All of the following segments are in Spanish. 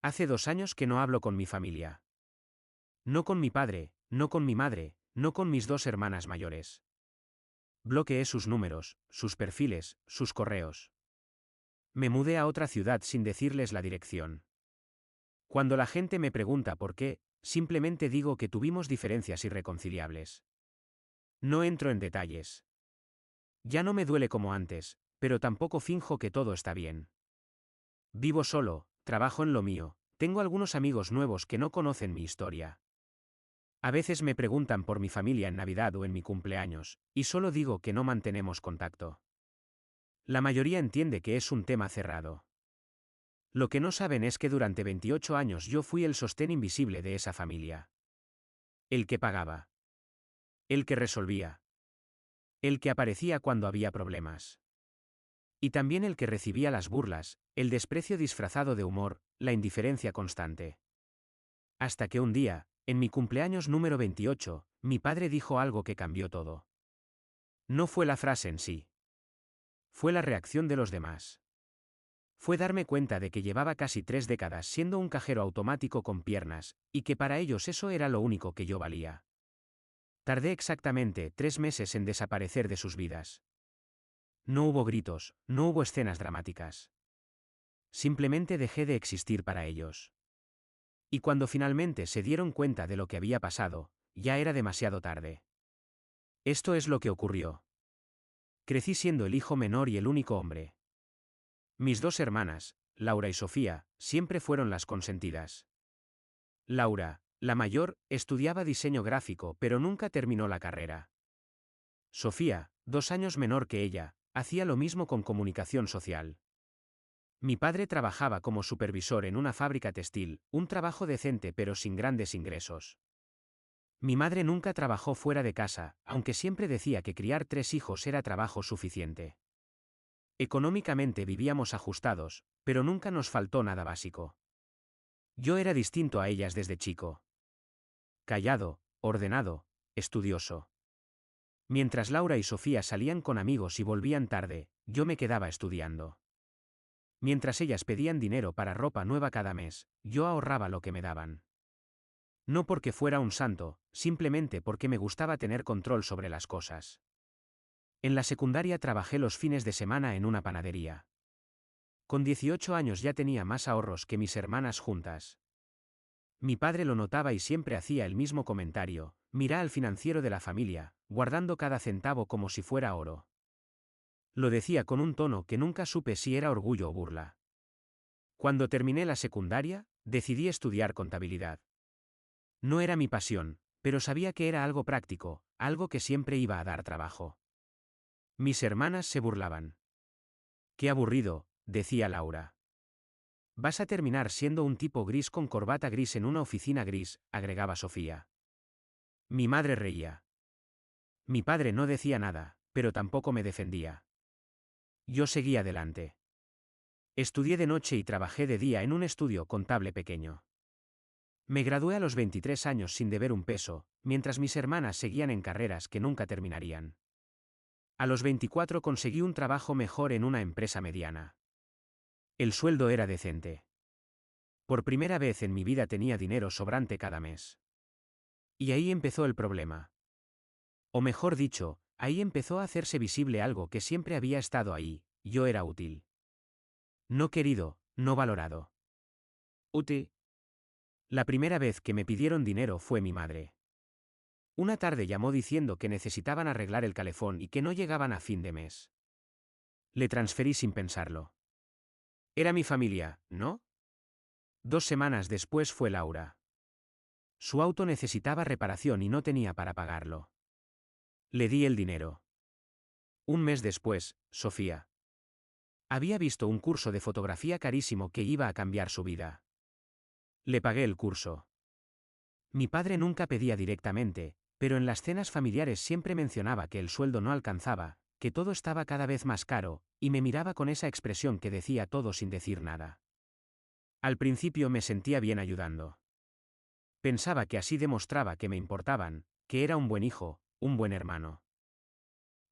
Hace 2 años que no hablo con mi familia. No con mi padre, no con mi madre, no con mis 2 hermanas mayores. Bloqueé sus números, sus perfiles, sus correos. Me mudé a otra ciudad sin decirles la dirección. Cuando la gente me pregunta por qué, simplemente digo que tuvimos diferencias irreconciliables. No entro en detalles. Ya no me duele como antes, pero tampoco finjo que todo está bien. Vivo solo, trabajo en lo mío, tengo algunos amigos nuevos que no conocen mi historia. A veces me preguntan por mi familia en Navidad o en mi cumpleaños, y solo digo que no mantenemos contacto. La mayoría entiende que es un tema cerrado. Lo que no saben es que durante 28 años yo fui el sostén invisible de esa familia. El que pagaba. El que resolvía. El que aparecía cuando había problemas. Y también el que recibía las burlas, el desprecio disfrazado de humor, la indiferencia constante. Hasta que un día, en mi cumpleaños número 28, mi padre dijo algo que cambió todo. No fue la frase en sí. Fue la reacción de los demás. Fue darme cuenta de que llevaba casi 3 décadas siendo un cajero automático con piernas, y que para ellos eso era lo único que yo valía. Tardé exactamente 3 meses en desaparecer de sus vidas. No hubo gritos, no hubo escenas dramáticas. Simplemente dejé de existir para ellos. Y cuando finalmente se dieron cuenta de lo que había pasado, ya era demasiado tarde. Esto es lo que ocurrió. Crecí siendo el hijo menor y el único hombre. Mis 2 hermanas, Laura y Sofía, siempre fueron las consentidas. Laura, la mayor, estudiaba diseño gráfico pero nunca terminó la carrera. Sofía, 2 años menor que ella, hacía lo mismo con comunicación social. Mi padre trabajaba como supervisor en una fábrica textil, un trabajo decente pero sin grandes ingresos. Mi madre nunca trabajó fuera de casa, aunque siempre decía que criar 3 hijos era trabajo suficiente. Económicamente vivíamos ajustados, pero nunca nos faltó nada básico. Yo era distinto a ellas desde chico. Callado, ordenado, estudioso. Mientras Laura y Sofía salían con amigos y volvían tarde, yo me quedaba estudiando. Mientras ellas pedían dinero para ropa nueva cada mes, yo ahorraba lo que me daban. No porque fuera un santo, simplemente porque me gustaba tener control sobre las cosas. En la secundaria trabajé los fines de semana en una panadería. Con 18 años ya tenía más ahorros que mis hermanas juntas. Mi padre lo notaba y siempre hacía el mismo comentario: mira al financiero de la familia, guardando cada centavo como si fuera oro. Lo decía con un tono que nunca supe si era orgullo o burla. Cuando terminé la secundaria, decidí estudiar contabilidad. No era mi pasión, pero sabía que era algo práctico, algo que siempre iba a dar trabajo. Mis hermanas se burlaban. Qué aburrido, decía Laura. Vas a terminar siendo un tipo gris con corbata gris en una oficina gris, agregaba Sofía. Mi madre reía. Mi padre no decía nada, pero tampoco me defendía. Yo seguía adelante. Estudié de noche y trabajé de día en un estudio contable pequeño. Me gradué a los 23 años sin deber un peso, mientras mis hermanas seguían en carreras que nunca terminarían. A los 24 conseguí un trabajo mejor en una empresa mediana. El sueldo era decente. Por primera vez en mi vida tenía dinero sobrante cada mes. Y ahí empezó el problema. O mejor dicho, ahí empezó a hacerse visible algo que siempre había estado ahí: yo era útil. No querido, no valorado. Útil. La primera vez que me pidieron dinero fue mi madre. Una tarde llamó diciendo que necesitaban arreglar el calefón y que no llegaban a fin de mes. Le transferí sin pensarlo. Era mi familia, ¿no? 2 semanas después fue Laura. Su auto necesitaba reparación y no tenía para pagarlo. Le di el dinero. Un mes después, Sofía. Había visto un curso de fotografía carísimo que iba a cambiar su vida. Le pagué el curso. Mi padre nunca pedía directamente, pero en las cenas familiares siempre mencionaba que el sueldo no alcanzaba, que todo estaba cada vez más caro, y me miraba con esa expresión que decía todo sin decir nada. Al principio me sentía bien ayudando. Pensaba que así demostraba que me importaban, que era un buen hijo, un buen hermano.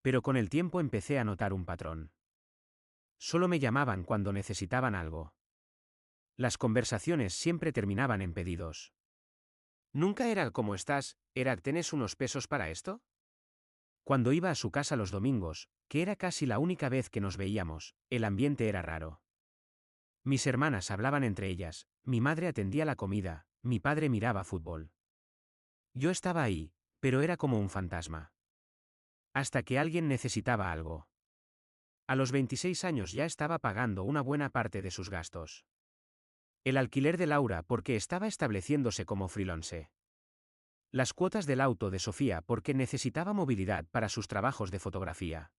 Pero con el tiempo empecé a notar un patrón. Solo me llamaban cuando necesitaban algo. Las conversaciones siempre terminaban en pedidos. Nunca era ¿cómo estás? Era ¿tenés unos pesos para esto? Cuando iba a su casa los domingos, que era casi la única vez que nos veíamos, el ambiente era raro. Mis hermanas hablaban entre ellas, mi madre atendía la comida, mi padre miraba fútbol. Yo estaba ahí, pero era como un fantasma. Hasta que alguien necesitaba algo. A los 26 años ya estaba pagando una buena parte de sus gastos. El alquiler de Laura porque estaba estableciéndose como freelance. Las cuotas del auto de Sofía porque necesitaba movilidad para sus trabajos de fotografía.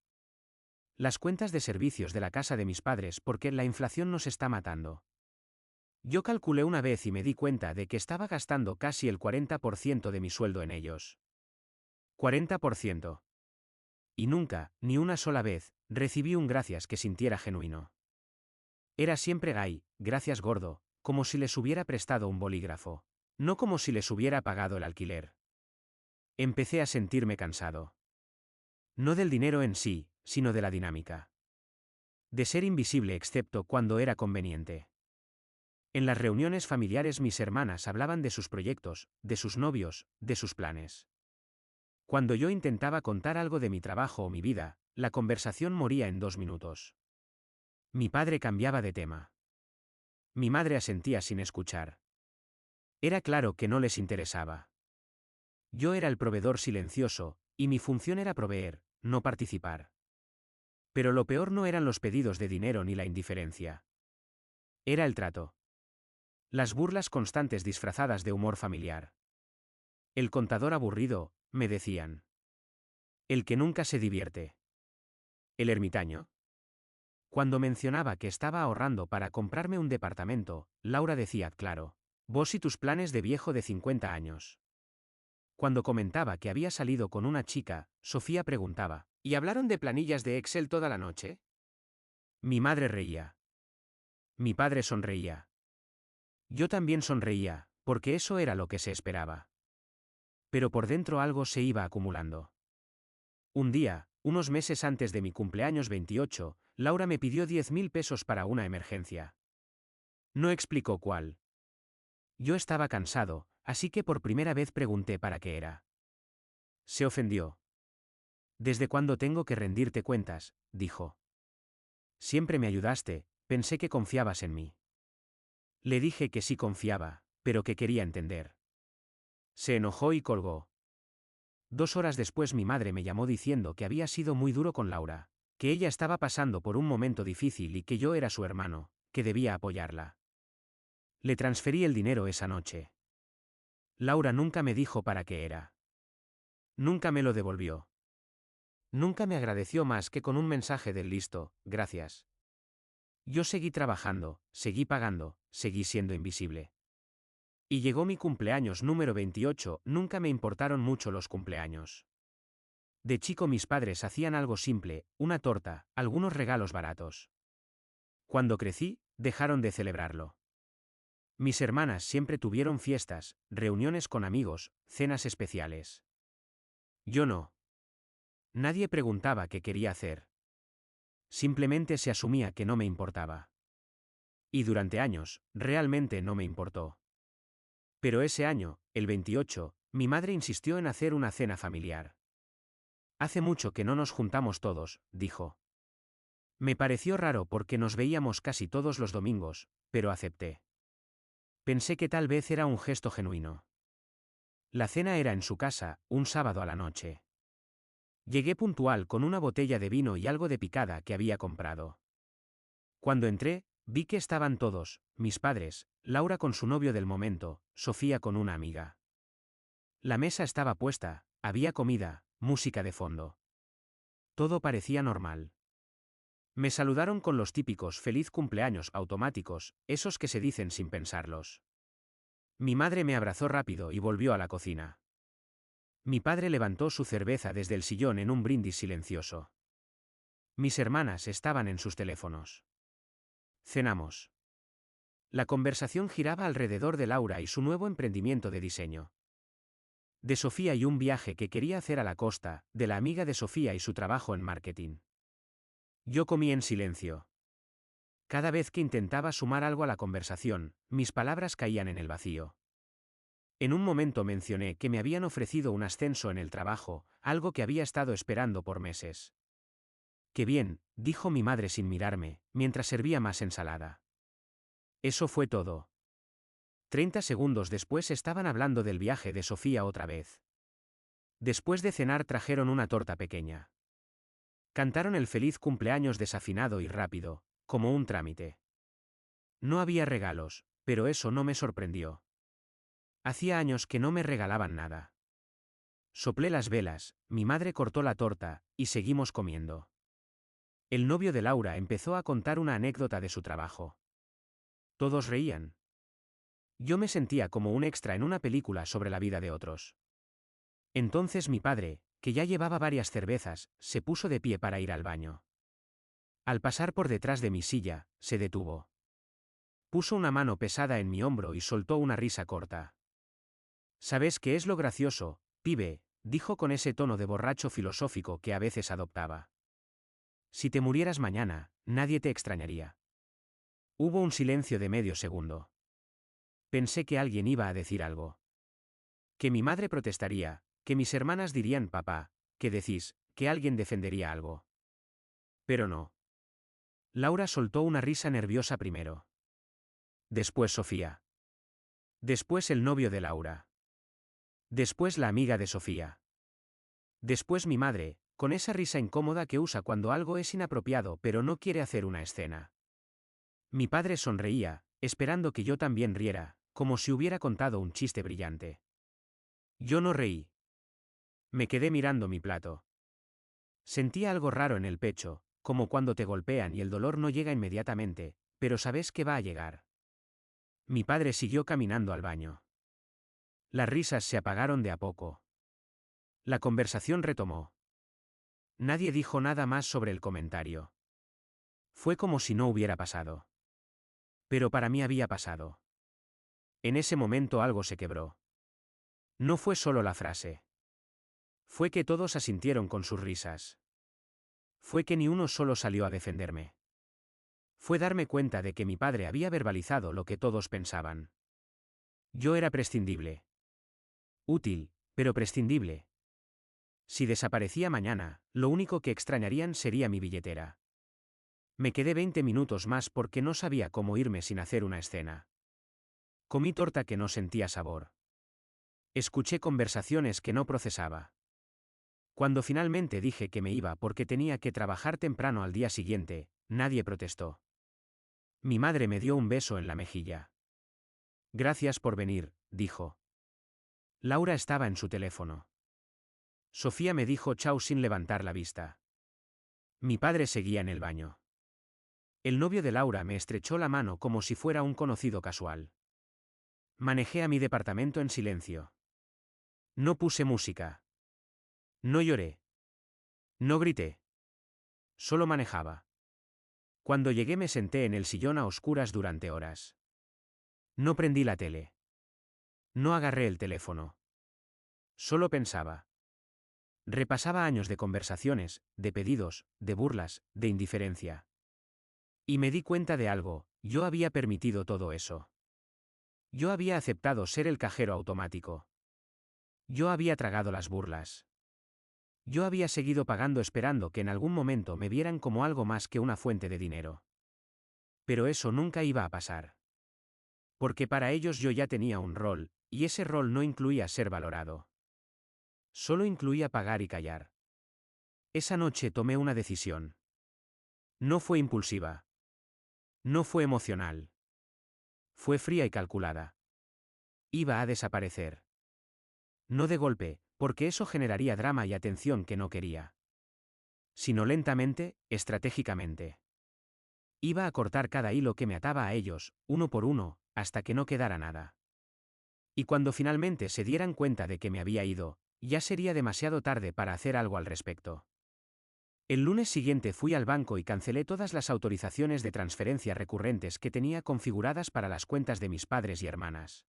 Las cuentas de servicios de la casa de mis padres porque la inflación nos está matando. Yo calculé una vez y me di cuenta de que estaba gastando casi el 40% de mi sueldo en ellos. 40%. Y nunca, ni una sola vez, recibí un gracias que sintiera genuino. Era siempre gay, gracias gordo, como si les hubiera prestado un bolígrafo. No como si les hubiera pagado el alquiler. Empecé a sentirme cansado. No del dinero en sí, sino de la dinámica. De ser invisible excepto cuando era conveniente. En las reuniones familiares mis hermanas hablaban de sus proyectos, de sus novios, de sus planes. Cuando yo intentaba contar algo de mi trabajo o mi vida, la conversación moría en 2 minutos. Mi padre cambiaba de tema. Mi madre asentía sin escuchar. Era claro que no les interesaba. Yo era el proveedor silencioso, y mi función era proveer, no participar. Pero lo peor no eran los pedidos de dinero ni la indiferencia. Era el trato. Las burlas constantes disfrazadas de humor familiar. El contador aburrido, me decían. El que nunca se divierte. El ermitaño. Cuando mencionaba que estaba ahorrando para comprarme un departamento, Laura decía, claro, vos y tus planes de viejo de 50 años. Cuando comentaba que había salido con una chica, Sofía preguntaba, ¿y hablaron de planillas de Excel toda la noche? Mi madre reía. Mi padre sonreía. Yo también sonreía, porque eso era lo que se esperaba. Pero por dentro algo se iba acumulando. Un día, unos meses antes de mi cumpleaños 28, Laura me pidió 10.000 pesos para una emergencia. No explicó cuál. Yo estaba cansado, así que por primera vez pregunté para qué era. Se ofendió. ¿Desde cuándo tengo que rendirte cuentas?, dijo. Siempre me ayudaste, pensé que confiabas en mí. Le dije que sí confiaba, pero que quería entender. Se enojó y colgó. 2 horas después mi madre me llamó diciendo que había sido muy duro con Laura, que ella estaba pasando por un momento difícil y que yo era su hermano, que debía apoyarla. Le transferí el dinero esa noche. Laura nunca me dijo para qué era. Nunca me lo devolvió. Nunca me agradeció más que con un mensaje del listo, gracias. Yo seguí trabajando, seguí pagando, seguí siendo invisible. Y llegó mi cumpleaños número 28, nunca me importaron mucho los cumpleaños. De chico mis padres hacían algo simple, una torta, algunos regalos baratos. Cuando crecí, dejaron de celebrarlo. Mis hermanas siempre tuvieron fiestas, reuniones con amigos, cenas especiales. Yo no. Nadie preguntaba qué quería hacer. Simplemente se asumía que no me importaba. Y durante años, realmente no me importó. Pero ese año, el 28, mi madre insistió en hacer una cena familiar. Hace mucho que no nos juntamos todos, dijo. Me pareció raro porque nos veíamos casi todos los domingos, pero acepté. Pensé que tal vez era un gesto genuino. La cena era en su casa, un sábado a la noche. Llegué puntual con una botella de vino y algo de picada que había comprado. Cuando entré, vi que estaban todos, mis padres, Laura con su novio del momento, Sofía con una amiga. La mesa estaba puesta, había comida, música de fondo. Todo parecía normal. Me saludaron con los típicos feliz cumpleaños automáticos, esos que se dicen sin pensarlos. Mi madre me abrazó rápido y volvió a la cocina. Mi padre levantó su cerveza desde el sillón en un brindis silencioso. Mis hermanas estaban en sus teléfonos. Cenamos. La conversación giraba alrededor de Laura y su nuevo emprendimiento de diseño. De Sofía y un viaje que quería hacer a la costa, de la amiga de Sofía y su trabajo en marketing. Yo comí en silencio. Cada vez que intentaba sumar algo a la conversación, mis palabras caían en el vacío. En un momento mencioné que me habían ofrecido un ascenso en el trabajo, algo que había estado esperando por meses. «Qué bien», dijo mi madre sin mirarme, mientras servía más ensalada. Eso fue todo. 30 segundos después estaban hablando del viaje de Sofía otra vez. Después de cenar trajeron una torta pequeña. Cantaron el feliz cumpleaños desafinado y rápido, como un trámite. No había regalos, pero eso no me sorprendió. Hacía años que no me regalaban nada. Soplé las velas, mi madre cortó la torta, y seguimos comiendo. El novio de Laura empezó a contar una anécdota de su trabajo. Todos reían. Yo me sentía como un extra en una película sobre la vida de otros. Entonces mi padre, que ya llevaba varias cervezas, se puso de pie para ir al baño. Al pasar por detrás de mi silla, se detuvo. Puso una mano pesada en mi hombro y soltó una risa corta. «¿Sabes qué es lo gracioso, pibe?», dijo con ese tono de borracho filosófico que a veces adoptaba. «Si te murieras mañana, nadie te extrañaría». Hubo un silencio de medio segundo. Pensé que alguien iba a decir algo. Que mi madre protestaría, que mis hermanas dirían papá, que decís, que alguien defendería algo. Pero no. Laura soltó una risa nerviosa primero. Después Sofía. Después el novio de Laura. Después la amiga de Sofía. Después mi madre, con esa risa incómoda que usa cuando algo es inapropiado pero no quiere hacer una escena. Mi padre sonreía, esperando que yo también riera, como si hubiera contado un chiste brillante. Yo no reí. Me quedé mirando mi plato. Sentía algo raro en el pecho, como cuando te golpean y el dolor no llega inmediatamente, pero sabes que va a llegar. Mi padre siguió caminando al baño. Las risas se apagaron de a poco. La conversación retomó. Nadie dijo nada más sobre el comentario. Fue como si no hubiera pasado. Pero para mí había pasado. En ese momento algo se quebró. No fue solo la frase. Fue que todos asintieron con sus risas. Fue que ni uno solo salió a defenderme. Fue darme cuenta de que mi padre había verbalizado lo que todos pensaban. Yo era prescindible. Útil, pero prescindible. Si desaparecía mañana, lo único que extrañarían sería mi billetera. Me quedé 20 minutos más porque no sabía cómo irme sin hacer una escena. Comí torta que no sentía sabor. Escuché conversaciones que no procesaba. Cuando finalmente dije que me iba porque tenía que trabajar temprano al día siguiente, nadie protestó. Mi madre me dio un beso en la mejilla. «Gracias por venir», dijo. Laura estaba en su teléfono. Sofía me dijo chao sin levantar la vista. Mi padre seguía en el baño. El novio de Laura me estrechó la mano como si fuera un conocido casual. Manejé a mi departamento en silencio. No puse música. No lloré. No grité. Solo manejaba. Cuando llegué me senté en el sillón a oscuras durante horas. No prendí la tele. No agarré el teléfono. Solo pensaba. Repasaba años de conversaciones, de pedidos, de burlas, de indiferencia. Y me di cuenta de algo, yo había permitido todo eso. Yo había aceptado ser el cajero automático. Yo había tragado las burlas. Yo había seguido pagando esperando que en algún momento me vieran como algo más que una fuente de dinero. Pero eso nunca iba a pasar. Porque para ellos yo ya tenía un rol, y ese rol no incluía ser valorado. Solo incluía pagar y callar. Esa noche tomé una decisión. No fue impulsiva. No fue emocional. Fue fría y calculada. Iba a desaparecer. No de golpe, porque eso generaría drama y atención que no quería. Sino lentamente, estratégicamente. Iba a cortar cada hilo que me ataba a ellos, uno por uno, hasta que no quedara nada. Y cuando finalmente se dieran cuenta de que me había ido, ya sería demasiado tarde para hacer algo al respecto. El lunes siguiente fui al banco y cancelé todas las autorizaciones de transferencia recurrentes que tenía configuradas para las cuentas de mis padres y hermanas.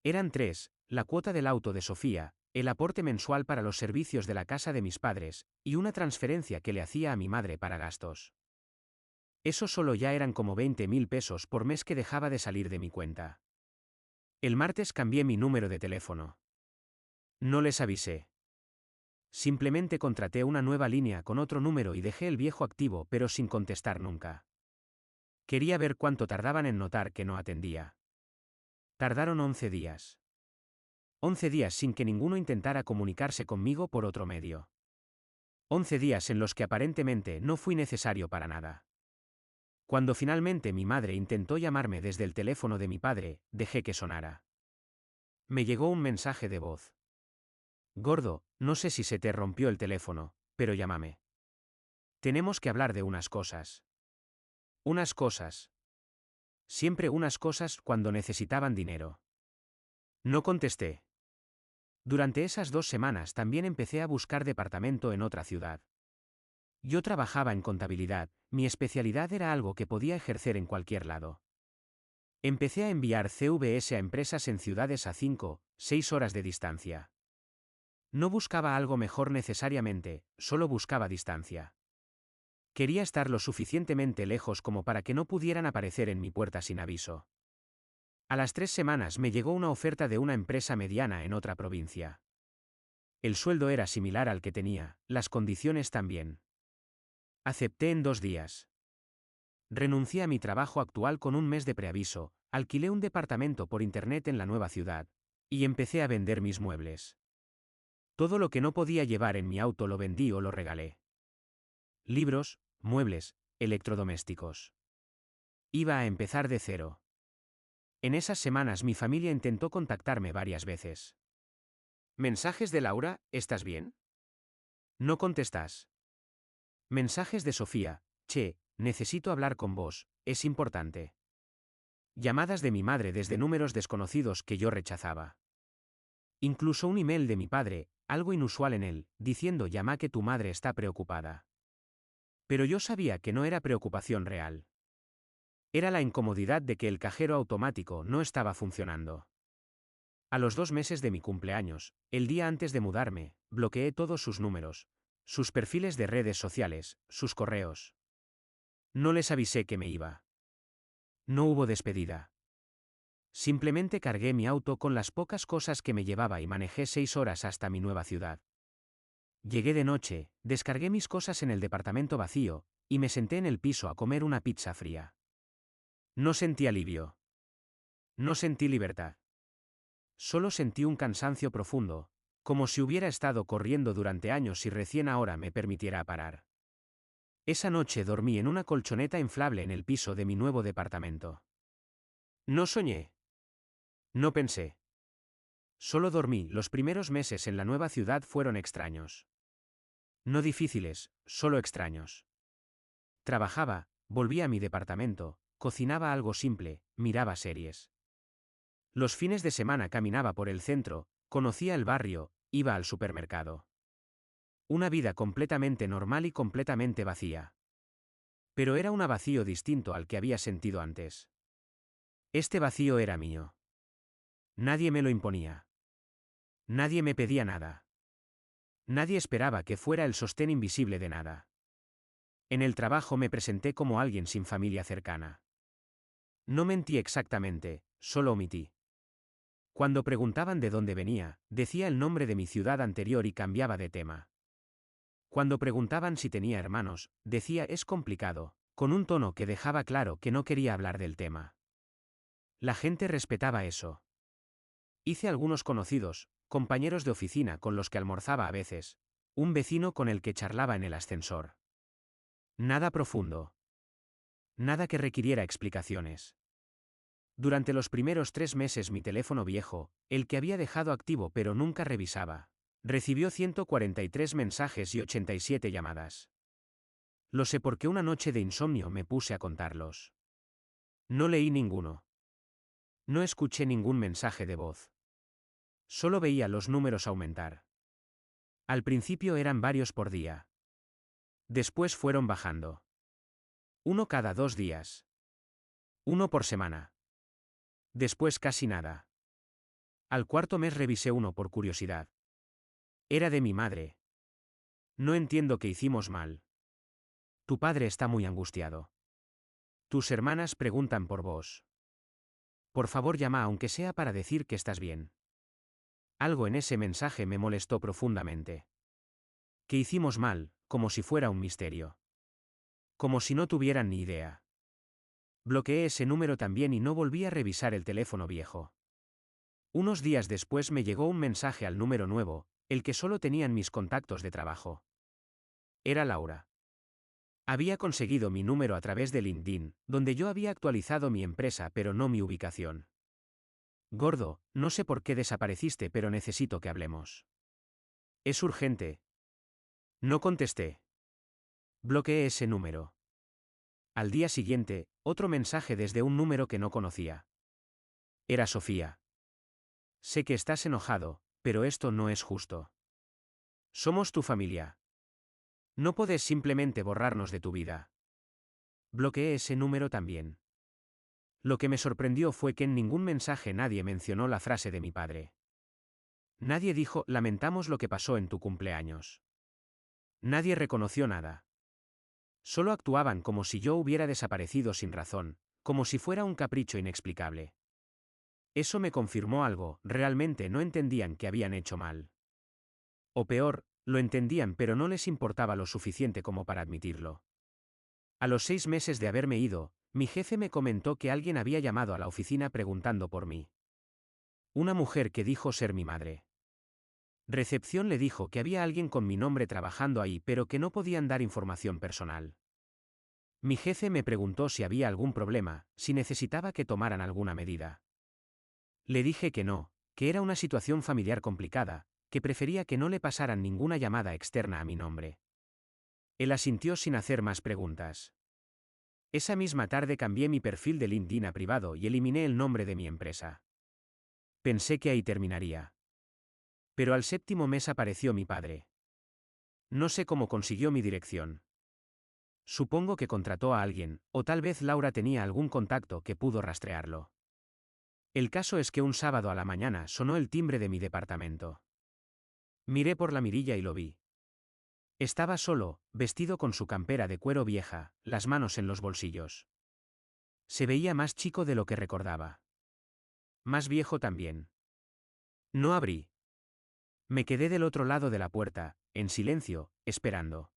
Eran tres: la cuota del auto de Sofía, el aporte mensual para los servicios de la casa de mis padres, y una transferencia que le hacía a mi madre para gastos. Eso solo ya eran como 20.000 pesos por mes que dejaba de salir de mi cuenta. El martes cambié mi número de teléfono. No les avisé. Simplemente contraté una nueva línea con otro número y dejé el viejo activo pero sin contestar nunca. Quería ver cuánto tardaban en notar que no atendía. Tardaron 11 días. 11 días sin que ninguno intentara comunicarse conmigo por otro medio. 11 días en los que aparentemente no fui necesario para nada. Cuando finalmente mi madre intentó llamarme desde el teléfono de mi padre, dejé que sonara. Me llegó un mensaje de voz. Gordo, no sé si se te rompió el teléfono, pero llámame. Tenemos que hablar de unas cosas. Unas cosas. Siempre unas cosas cuando necesitaban dinero. No contesté. Durante esas 2 semanas también empecé a buscar departamento en otra ciudad. Yo trabajaba en contabilidad, mi especialidad era algo que podía ejercer en cualquier lado. Empecé a enviar CVS a empresas en ciudades a 5, 6 horas de distancia. No buscaba algo mejor necesariamente, solo buscaba distancia. Quería estar lo suficientemente lejos como para que no pudieran aparecer en mi puerta sin aviso. A las 3 semanas me llegó una oferta de una empresa mediana en otra provincia. El sueldo era similar al que tenía, las condiciones también. Acepté en 2 días. Renuncié a mi trabajo actual con un mes de preaviso, alquilé un departamento por internet en la nueva ciudad, y empecé a vender mis muebles. Todo lo que no podía llevar en mi auto lo vendí o lo regalé. Libros, muebles, electrodomésticos. Iba a empezar de cero. En esas semanas mi familia intentó contactarme varias veces. ¿Mensajes de Laura? ¿Estás bien? No contestas. Mensajes de Sofía, che, necesito hablar con vos, es importante. Llamadas de mi madre desde números desconocidos que yo rechazaba. Incluso un email de mi padre, algo inusual en él, diciendo llama que tu madre está preocupada. Pero yo sabía que no era preocupación real. Era la incomodidad de que el cajero automático no estaba funcionando. A los 2 meses de mi cumpleaños, el día antes de mudarme, bloqueé todos sus números, sus perfiles de redes sociales, sus correos. No les avisé que me iba. No hubo despedida. Simplemente cargué mi auto con las pocas cosas que me llevaba y manejé 6 horas hasta mi nueva ciudad. Llegué de noche, descargué mis cosas en el departamento vacío, y me senté en el piso a comer una pizza fría. No sentí alivio. No sentí libertad. Solo sentí un cansancio profundo, como si hubiera estado corriendo durante años y recién ahora me permitiera parar. Esa noche dormí en una colchoneta inflable en el piso de mi nuevo departamento. No soñé. No pensé. Solo dormí. Los primeros meses en la nueva ciudad fueron extraños. No difíciles, solo extraños. Trabajaba, volvía a mi departamento, cocinaba algo simple, miraba series. Los fines de semana caminaba por el centro, conocía el barrio, iba al supermercado. Una vida completamente normal y completamente vacía. Pero era un vacío distinto al que había sentido antes. Este vacío era mío. Nadie me lo imponía. Nadie me pedía nada. Nadie esperaba que fuera el sostén invisible de nada. En el trabajo me presenté como alguien sin familia cercana. No mentí exactamente, solo omití. Cuando preguntaban de dónde venía, decía el nombre de mi ciudad anterior y cambiaba de tema. Cuando preguntaban si tenía hermanos, decía es complicado, con un tono que dejaba claro que no quería hablar del tema. La gente respetaba eso. Hice algunos conocidos, compañeros de oficina con los que almorzaba a veces, un vecino con el que charlaba en el ascensor. Nada profundo. Nada que requiriera explicaciones. Durante los primeros 3 meses mi teléfono viejo, el que había dejado activo pero nunca revisaba, recibió 143 mensajes y 87 llamadas. Lo sé porque una noche de insomnio me puse a contarlos. No leí ninguno. No escuché ningún mensaje de voz. Solo veía los números aumentar. Al principio eran varios por día. Después fueron bajando. Uno cada 2 días. Uno por semana. Después casi nada. Al cuarto mes revisé uno por curiosidad. Era de mi madre. No entiendo qué hicimos mal. Tu padre está muy angustiado. Tus hermanas preguntan por vos. Por favor, llama aunque sea para decir que estás bien. Algo en ese mensaje me molestó profundamente. Que hicimos mal, como si fuera un misterio. Como si no tuvieran ni idea. Bloqueé ese número también y no volví a revisar el teléfono viejo. Unos días después me llegó un mensaje al número nuevo, el que solo tenían mis contactos de trabajo. Era Laura. Había conseguido mi número a través de LinkedIn, donde yo había actualizado mi empresa pero no mi ubicación. Gordo, no sé por qué desapareciste, pero necesito que hablemos. Es urgente. No contesté. Bloqueé ese número. Al día siguiente, otro mensaje desde un número que no conocía. Era Sofía. Sé que estás enojado, pero esto no es justo. Somos tu familia. No puedes simplemente borrarnos de tu vida. Bloqueé ese número también. Lo que me sorprendió fue que en ningún mensaje nadie mencionó la frase de mi padre. Nadie dijo, lamentamos lo que pasó en tu cumpleaños. Nadie reconoció nada. Solo actuaban como si yo hubiera desaparecido sin razón, como si fuera un capricho inexplicable. Eso me confirmó algo, realmente no entendían que habían hecho mal. O peor, lo entendían pero no les importaba lo suficiente como para admitirlo. A los 6 meses de haberme ido, mi jefe me comentó que alguien había llamado a la oficina preguntando por mí. Una mujer que dijo ser mi madre. Recepción le dijo que había alguien con mi nombre trabajando ahí pero que no podían dar información personal. Mi jefe me preguntó si había algún problema, si necesitaba que tomaran alguna medida. Le dije que no, que era una situación familiar complicada, que prefería que no le pasaran ninguna llamada externa a mi nombre. Él asintió sin hacer más preguntas. Esa misma tarde cambié mi perfil de LinkedIn a privado y eliminé el nombre de mi empresa. Pensé que ahí terminaría. Pero al 7º mes apareció mi padre. No sé cómo consiguió mi dirección. Supongo que contrató a alguien, o tal vez Laura tenía algún contacto que pudo rastrearlo. El caso es que un sábado a la mañana sonó el timbre de mi departamento. Miré por la mirilla y lo vi. Estaba solo, vestido con su campera de cuero vieja, las manos en los bolsillos. Se veía más chico de lo que recordaba. Más viejo también. No abrí. Me quedé del otro lado de la puerta, en silencio, esperando.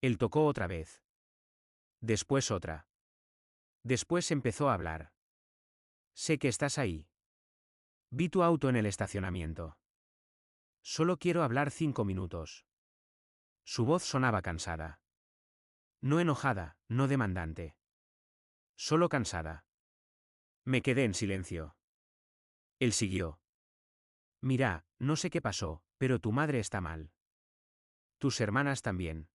Él tocó otra vez. Después otra. Después empezó a hablar. Sé que estás ahí. Vi tu auto en el estacionamiento. Solo quiero hablar 5 minutos. Su voz sonaba cansada. No enojada, no demandante. Solo cansada. Me quedé en silencio. Él siguió. Mira, no sé qué pasó, pero tu madre está mal. Tus hermanas también.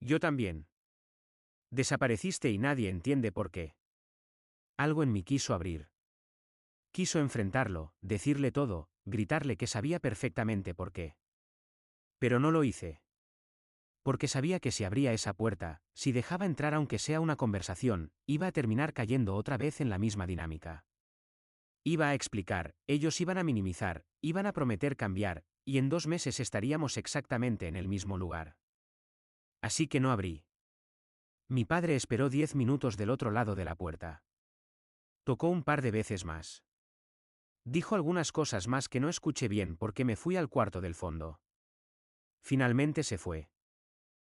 Yo también. Desapareciste y nadie entiende por qué. Algo en mí quiso abrir. Quiso enfrentarlo, decirle todo, gritarle que sabía perfectamente por qué. Pero no lo hice. Porque sabía que si abría esa puerta, si dejaba entrar aunque sea una conversación, iba a terminar cayendo otra vez en la misma dinámica. Iba a explicar, ellos iban a minimizar, iban a prometer cambiar, y en 2 meses estaríamos exactamente en el mismo lugar. Así que no abrí. Mi padre esperó 10 minutos del otro lado de la puerta. Tocó un par de veces más. Dijo algunas cosas más que no escuché bien porque me fui al cuarto del fondo. Finalmente se fue.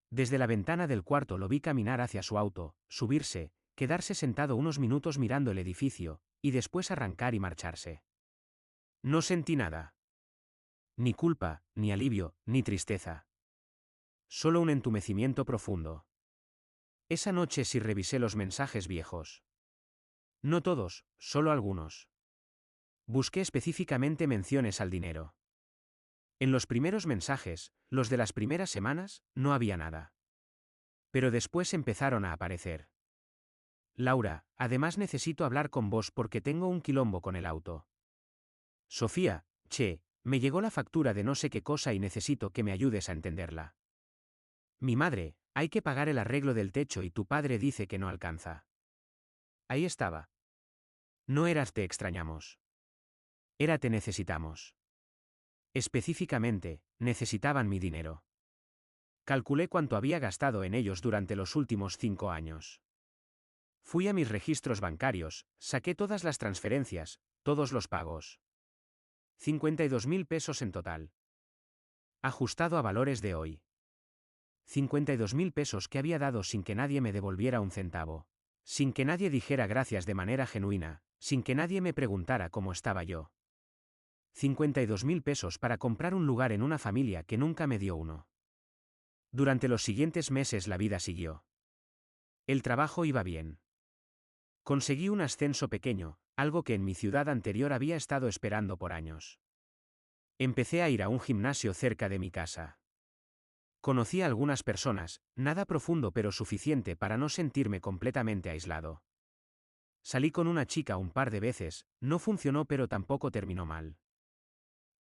Desde la ventana del cuarto lo vi caminar hacia su auto, subirse, quedarse sentado unos minutos mirando el edificio, y después arrancar y marcharse. No sentí nada. Ni culpa, ni alivio, ni tristeza. Solo un entumecimiento profundo. Esa noche sí revisé los mensajes viejos. No todos, solo algunos. Busqué específicamente menciones al dinero. En los primeros mensajes, los de las primeras semanas, no había nada. Pero después empezaron a aparecer. Laura, además necesito hablar con vos porque tengo un quilombo con el auto. Sofía, che, me llegó la factura de no sé qué cosa y necesito que me ayudes a entenderla. Mi madre, hay que pagar el arreglo del techo y tu padre dice que no alcanza. Ahí estaba. No eras te extrañamos. Era te necesitamos. Específicamente, necesitaban mi dinero. Calculé cuánto había gastado en ellos durante los últimos 5 años. Fui a mis registros bancarios, saqué todas las transferencias, todos los pagos. 52.000 pesos en total. Ajustado a valores de hoy. 52.000 pesos que había dado sin que nadie me devolviera un centavo. Sin que nadie dijera gracias de manera genuina, sin que nadie me preguntara cómo estaba yo. 52.000 pesos para comprar un lugar en una familia que nunca me dio uno. Durante los siguientes meses la vida siguió. El trabajo iba bien. Conseguí un ascenso pequeño, algo que en mi ciudad anterior había estado esperando por años. Empecé a ir a un gimnasio cerca de mi casa. Conocí a algunas personas, nada profundo pero suficiente para no sentirme completamente aislado. Salí con una chica un par de veces, no funcionó pero tampoco terminó mal.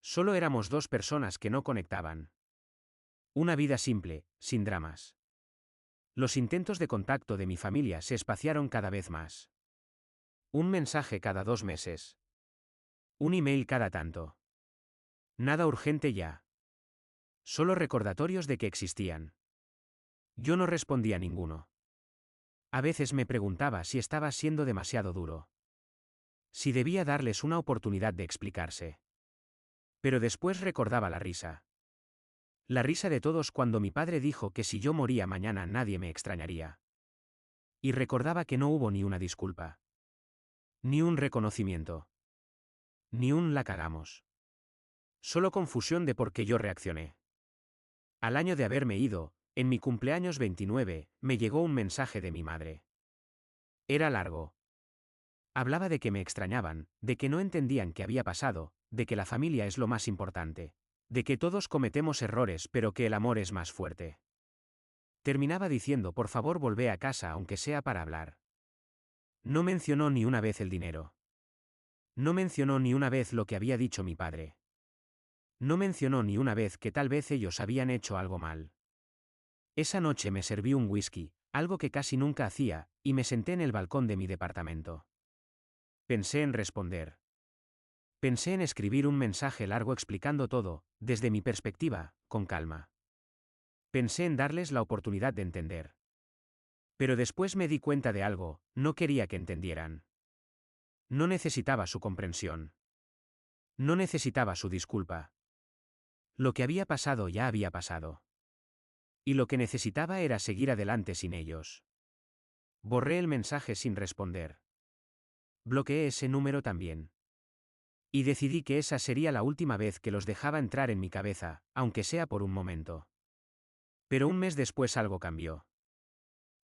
Solo éramos dos personas que no conectaban. Una vida simple, sin dramas. Los intentos de contacto de mi familia se espaciaron cada vez más. Un mensaje cada 2 meses. Un email cada tanto. Nada urgente ya. Solo recordatorios de que existían. Yo no respondía a ninguno. A veces me preguntaba si estaba siendo demasiado duro. Si debía darles una oportunidad de explicarse. Pero después recordaba la risa. La risa de todos cuando mi padre dijo que si yo moría mañana nadie me extrañaría. Y recordaba que no hubo ni una disculpa. Ni un reconocimiento. Ni un la cagamos. Solo confusión de por qué yo reaccioné. Al año de haberme ido, en mi cumpleaños 29, me llegó un mensaje de mi madre. Era largo. Hablaba de que me extrañaban, de que no entendían qué había pasado, de que la familia es lo más importante, de que todos cometemos errores pero que el amor es más fuerte. Terminaba diciendo por favor volvé a casa aunque sea para hablar. No mencionó ni una vez el dinero. No mencionó ni una vez lo que había dicho mi padre. No mencionó ni una vez que tal vez ellos habían hecho algo mal. Esa noche me serví un whisky, algo que casi nunca hacía, y me senté en el balcón de mi departamento. Pensé en responder. Pensé en escribir un mensaje largo explicando todo, desde mi perspectiva, con calma. Pensé en darles la oportunidad de entender. Pero después me di cuenta de algo, no quería que entendieran. No necesitaba su comprensión. No necesitaba su disculpa. Lo que había pasado ya había pasado. Y lo que necesitaba era seguir adelante sin ellos. Borré el mensaje sin responder. Bloqueé ese número también. Y decidí que esa sería la última vez que los dejaba entrar en mi cabeza, aunque sea por un momento. Pero un mes después algo cambió.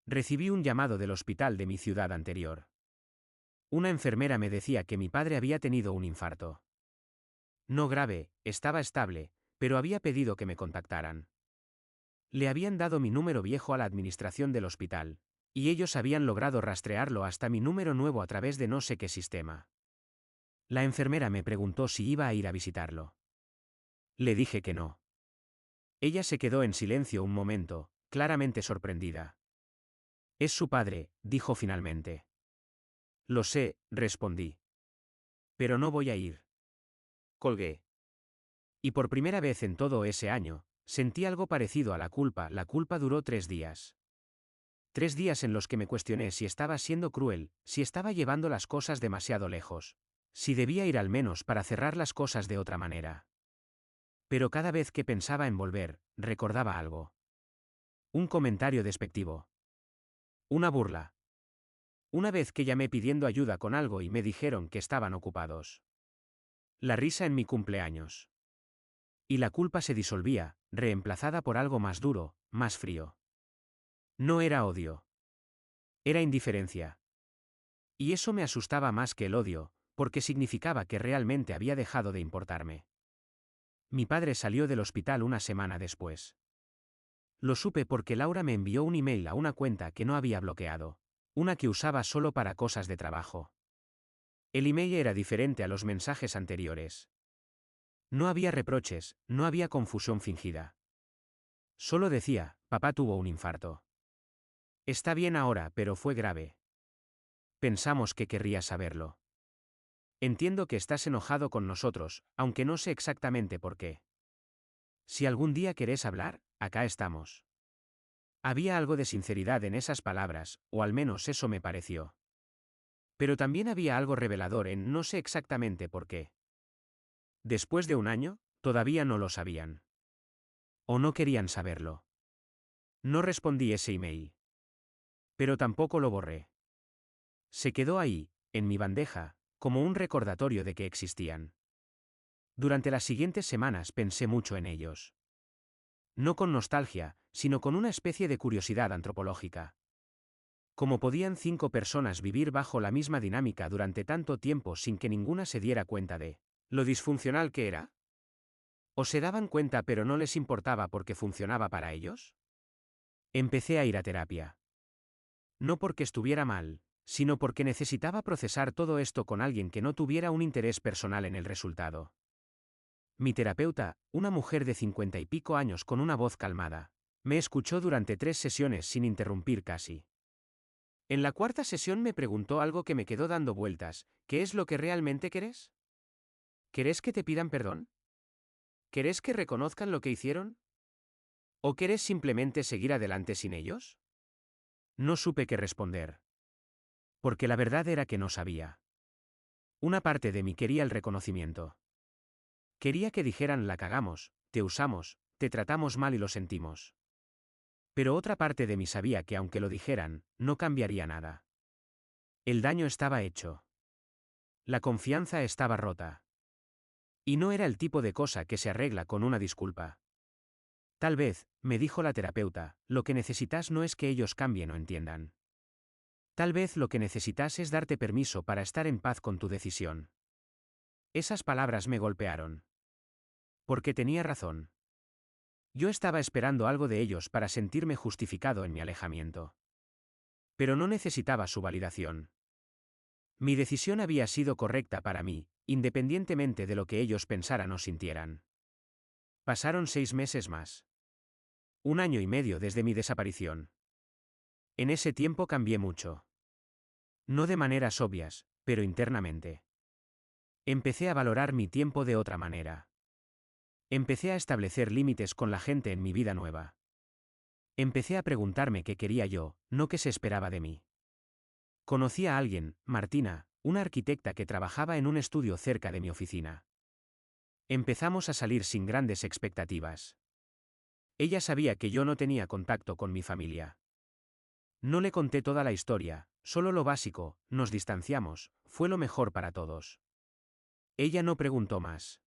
Recibí un llamado del hospital de mi ciudad anterior. Una enfermera me decía que mi padre había tenido un infarto. No grave, estaba estable, pero había pedido que me contactaran. Le habían dado mi número viejo a la administración del hospital, y ellos habían logrado rastrearlo hasta mi número nuevo a través de no sé qué sistema. La enfermera me preguntó si iba a ir a visitarlo. Le dije que no. Ella se quedó en silencio un momento, claramente sorprendida. Es su padre, dijo finalmente. Lo sé, respondí. Pero no voy a ir. Colgué. Y por primera vez en todo ese año, sentí algo parecido a la culpa. La culpa duró 3 días. 3 días en los que me cuestioné si estaba siendo cruel, si estaba llevando las cosas demasiado lejos, si debía ir al menos para cerrar las cosas de otra manera. Pero cada vez que pensaba en volver, recordaba algo. Un comentario despectivo. Una burla. Una vez que llamé pidiendo ayuda con algo y me dijeron que estaban ocupados. La risa en mi cumpleaños. Y la culpa se disolvía, reemplazada por algo más duro, más frío. No era odio. Era indiferencia. Y eso me asustaba más que el odio, porque significaba que realmente había dejado de importarme. Mi padre salió del hospital una semana después. Lo supe porque Laura me envió un email a una cuenta que no había bloqueado, una que usaba solo para cosas de trabajo. El email era diferente a los mensajes anteriores. No había reproches, no había confusión fingida. Solo decía, papá tuvo un infarto. Está bien ahora, pero fue grave. Pensamos que querrías saberlo. Entiendo que estás enojado con nosotros, aunque no sé exactamente por qué. Si algún día querés hablar, acá estamos. Había algo de sinceridad en esas palabras, o al menos eso me pareció. Pero también había algo revelador en no sé exactamente por qué. Después de un año, todavía no lo sabían. O no querían saberlo. No respondí ese email. Pero tampoco lo borré. Se quedó ahí, en mi bandeja, como un recordatorio de que existían. Durante las siguientes semanas pensé mucho en ellos. No con nostalgia, sino con una especie de curiosidad antropológica. ¿Cómo podían 5 personas vivir bajo la misma dinámica durante tanto tiempo sin que ninguna se diera cuenta de lo disfuncional que era? ¿O se daban cuenta pero no les importaba porque funcionaba para ellos? Empecé a ir a terapia. No porque estuviera mal, sino porque necesitaba procesar todo esto con alguien que no tuviera un interés personal en el resultado. Mi terapeuta, una mujer de 50 y pico años con una voz calmada, me escuchó durante 3 sesiones sin interrumpir casi. En la cuarta sesión me preguntó algo que me quedó dando vueltas: ¿qué es lo que realmente querés? ¿Querés que te pidan perdón? ¿Querés que reconozcan lo que hicieron? ¿O querés simplemente seguir adelante sin ellos? No supe qué responder. Porque la verdad era que no sabía. Una parte de mí quería el reconocimiento. Quería que dijeran: la cagamos, te usamos, te tratamos mal y lo sentimos. Pero otra parte de mí sabía que aunque lo dijeran, no cambiaría nada. El daño estaba hecho. La confianza estaba rota. Y no era el tipo de cosa que se arregla con una disculpa. Tal vez, me dijo la terapeuta, lo que necesitas no es que ellos cambien o entiendan. Tal vez lo que necesitas es darte permiso para estar en paz con tu decisión. Esas palabras me golpearon. Porque tenía razón. Yo estaba esperando algo de ellos para sentirme justificado en mi alejamiento. Pero no necesitaba su validación. Mi decisión había sido correcta para mí, independientemente de lo que ellos pensaran o sintieran. Pasaron 6 meses más. 1 año y medio desde mi desaparición. En ese tiempo cambié mucho. No de maneras obvias, pero internamente. Empecé a valorar mi tiempo de otra manera. Empecé a establecer límites con la gente en mi vida nueva. Empecé a preguntarme qué quería yo, no qué se esperaba de mí. Conocí a alguien, Martina, una arquitecta que trabajaba en un estudio cerca de mi oficina. Empezamos a salir sin grandes expectativas. Ella sabía que yo no tenía contacto con mi familia. No le conté toda la historia, solo lo básico: nos distanciamos, fue lo mejor para todos. Ella no preguntó más.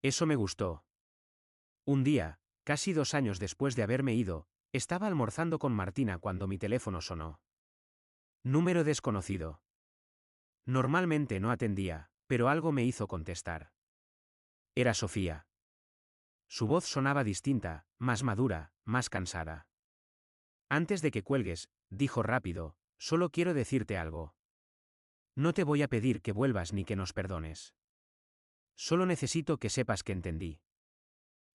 Eso me gustó. Un día, casi 2 años después de haberme ido, estaba almorzando con Martina cuando mi teléfono sonó. Número desconocido. Normalmente no atendía, pero algo me hizo contestar. Era Sofía. Su voz sonaba distinta, más madura, más cansada. Antes de que cuelgues, dijo rápido: solo quiero decirte algo. No te voy a pedir que vuelvas ni que nos perdones. Solo necesito que sepas que entendí.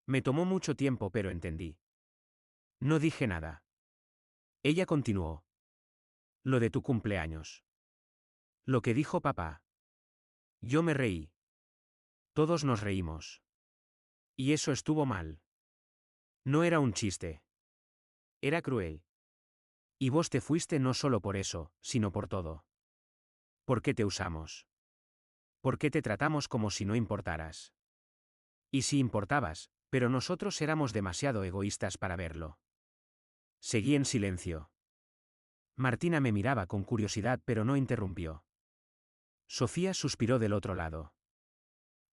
Me tomó mucho tiempo, pero entendí. No dije nada. Ella continuó. Lo de tu cumpleaños. Lo que dijo papá. Yo me reí. Todos nos reímos. Y eso estuvo mal. No era un chiste. Era cruel. Y vos te fuiste no solo por eso, sino por todo. ¿Por qué te usamos? ¿Por qué te tratamos como si no importaras? Y si importabas, pero nosotros éramos demasiado egoístas para verlo. Seguí en silencio. Martina me miraba con curiosidad pero no interrumpió. Sofía suspiró del otro lado.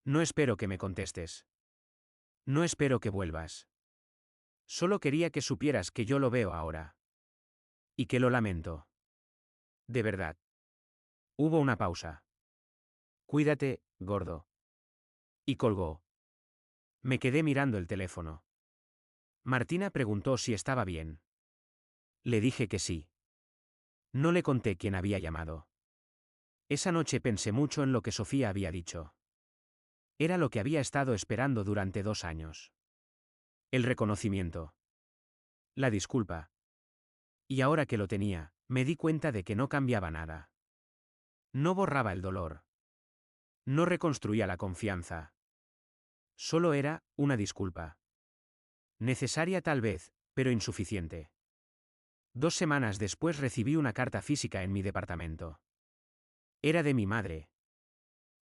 No espero que me contestes. No espero que vuelvas. Solo quería que supieras que yo lo veo ahora. Y que lo lamento. De verdad. Hubo una pausa. Cuídate, gordo. Y colgó. Me quedé mirando el teléfono. Martina preguntó si estaba bien. Le dije que sí. No le conté quién había llamado. Esa noche pensé mucho en lo que Sofía había dicho. Era lo que había estado esperando durante 2 años. El reconocimiento. La disculpa. Y ahora que lo tenía, me di cuenta de que no cambiaba nada. No borraba el dolor. No reconstruía la confianza. Solo era una disculpa. Necesaria tal vez, pero insuficiente. 2 semanas después recibí una carta física en mi departamento. Era de mi madre.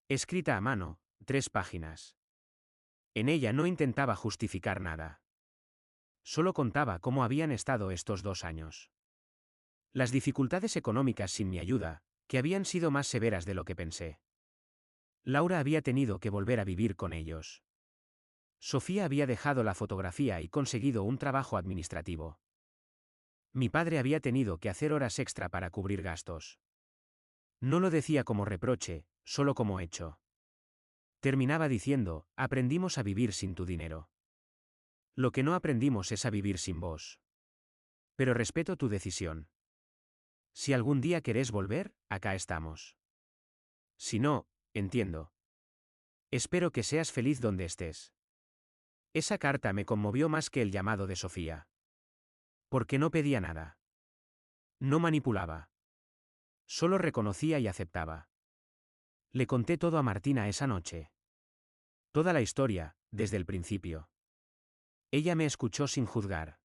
Escrita a mano, 3 páginas. En ella no intentaba justificar nada. Solo contaba cómo habían estado estos 2 años. Las dificultades económicas sin mi ayuda, que habían sido más severas de lo que pensé. Laura había tenido que volver a vivir con ellos. Sofía había dejado la fotografía y conseguido un trabajo administrativo. Mi padre había tenido que hacer horas extra para cubrir gastos. No lo decía como reproche, solo como hecho. Terminaba diciendo, aprendimos a vivir sin tu dinero. Lo que no aprendimos es a vivir sin vos. Pero respeto tu decisión. Si algún día querés volver, acá estamos. Si no, entiendo. Espero que seas feliz donde estés. Esa carta me conmovió más que el llamado de Sofía. Porque no pedía nada. No manipulaba. Solo reconocía y aceptaba. Le conté todo a Martina esa noche. Toda la historia, desde el principio. Ella me escuchó sin juzgar.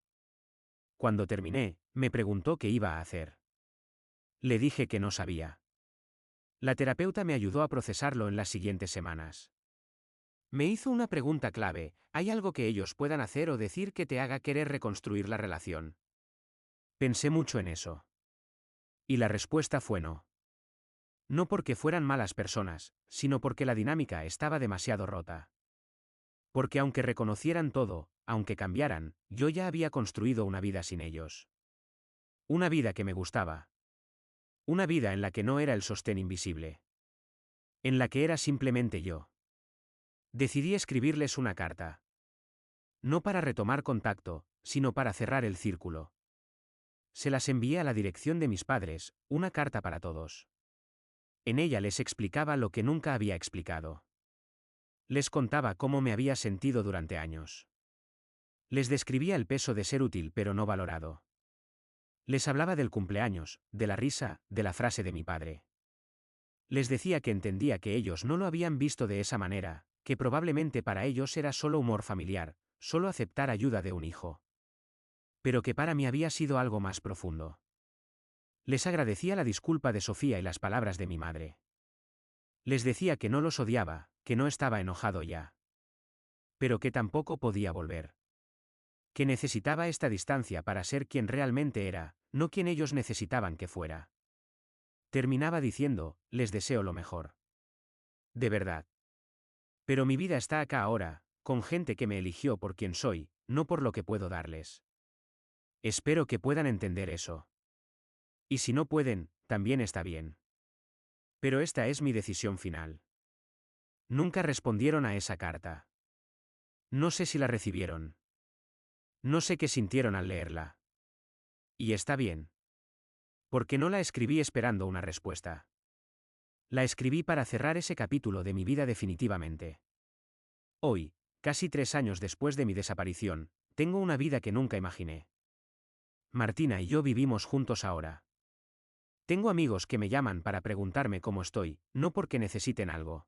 Cuando terminé, me preguntó qué iba a hacer. Le dije que no sabía. La terapeuta me ayudó a procesarlo en las siguientes semanas. Me hizo una pregunta clave: ¿hay algo que ellos puedan hacer o decir que te haga querer reconstruir la relación? Pensé mucho en eso. Y la respuesta fue no. No porque fueran malas personas, sino porque la dinámica estaba demasiado rota. Porque aunque reconocieran todo, aunque cambiaran, yo ya había construido una vida sin ellos. Una vida que me gustaba. Una vida en la que no era el sostén invisible. En la que era simplemente yo. Decidí escribirles una carta. No para retomar contacto, sino para cerrar el círculo. Se las envié a la dirección de mis padres, una carta para todos. En ella les explicaba lo que nunca había explicado. Les contaba cómo me había sentido durante años. Les describía el peso de ser útil pero no valorado. Les hablaba del cumpleaños, de la risa, de la frase de mi padre. Les decía que entendía que ellos no lo habían visto de esa manera, que probablemente para ellos era solo humor familiar, solo aceptar ayuda de un hijo. Pero que para mí había sido algo más profundo. Les agradecía la disculpa de Sofía y las palabras de mi madre. Les decía que no los odiaba, que no estaba enojado ya. Pero que tampoco podía volver. Que necesitaba esta distancia para ser quien realmente era, no quien ellos necesitaban que fuera. Terminaba diciendo, les deseo lo mejor. De verdad. Pero mi vida está acá ahora, con gente que me eligió por quien soy, no por lo que puedo darles. Espero que puedan entender eso. Y si no pueden, también está bien. Pero esta es mi decisión final. Nunca respondieron a esa carta. No sé si la recibieron. No sé qué sintieron al leerla. Y está bien. Porque no la escribí esperando una respuesta. La escribí para cerrar ese capítulo de mi vida definitivamente. Hoy, casi 3 años después de mi desaparición, tengo una vida que nunca imaginé. Martina y yo vivimos juntos ahora. Tengo amigos que me llaman para preguntarme cómo estoy, no porque necesiten algo.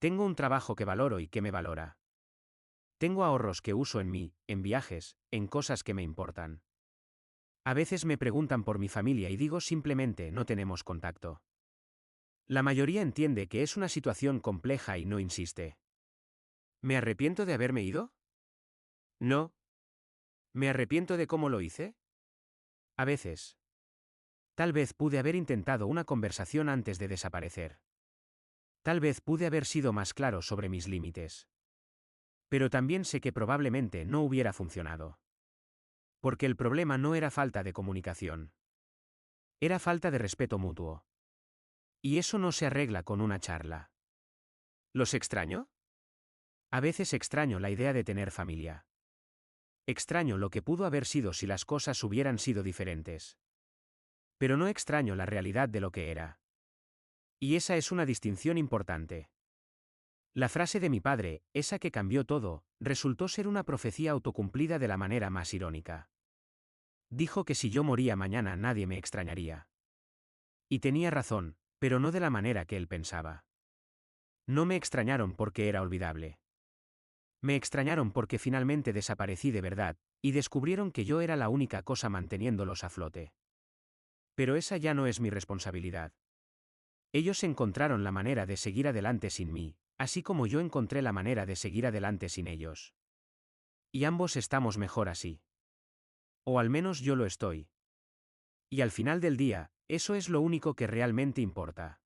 Tengo un trabajo que valoro y que me valora. Tengo ahorros que uso en mí, en viajes, en cosas que me importan. A veces me preguntan por mi familia y digo simplemente no tenemos contacto. La mayoría entiende que es una situación compleja y no insiste. ¿Me arrepiento de haberme ido? No. ¿Me arrepiento de cómo lo hice? A veces. Tal vez pude haber intentado una conversación antes de desaparecer. Tal vez pude haber sido más claro sobre mis límites. Pero también sé que probablemente no hubiera funcionado. Porque el problema no era falta de comunicación. Era falta de respeto mutuo. Y eso no se arregla con una charla. ¿Los extraño? A veces extraño la idea de tener familia. Extraño lo que pudo haber sido si las cosas hubieran sido diferentes. Pero no extraño la realidad de lo que era. Y esa es una distinción importante. La frase de mi padre, esa que cambió todo, resultó ser una profecía autocumplida de la manera más irónica. Dijo que si yo moría mañana nadie me extrañaría. Y tenía razón, pero no de la manera que él pensaba. No me extrañaron porque era olvidable. Me extrañaron porque finalmente desaparecí de verdad, Y descubrieron que yo era la única cosa manteniéndolos a flote. Pero esa ya no es mi responsabilidad. Ellos encontraron la manera de seguir adelante sin mí, así como yo encontré la manera de seguir adelante sin ellos. Y ambos estamos mejor así. O al menos yo lo estoy. Y al final del día, eso es lo único que realmente importa.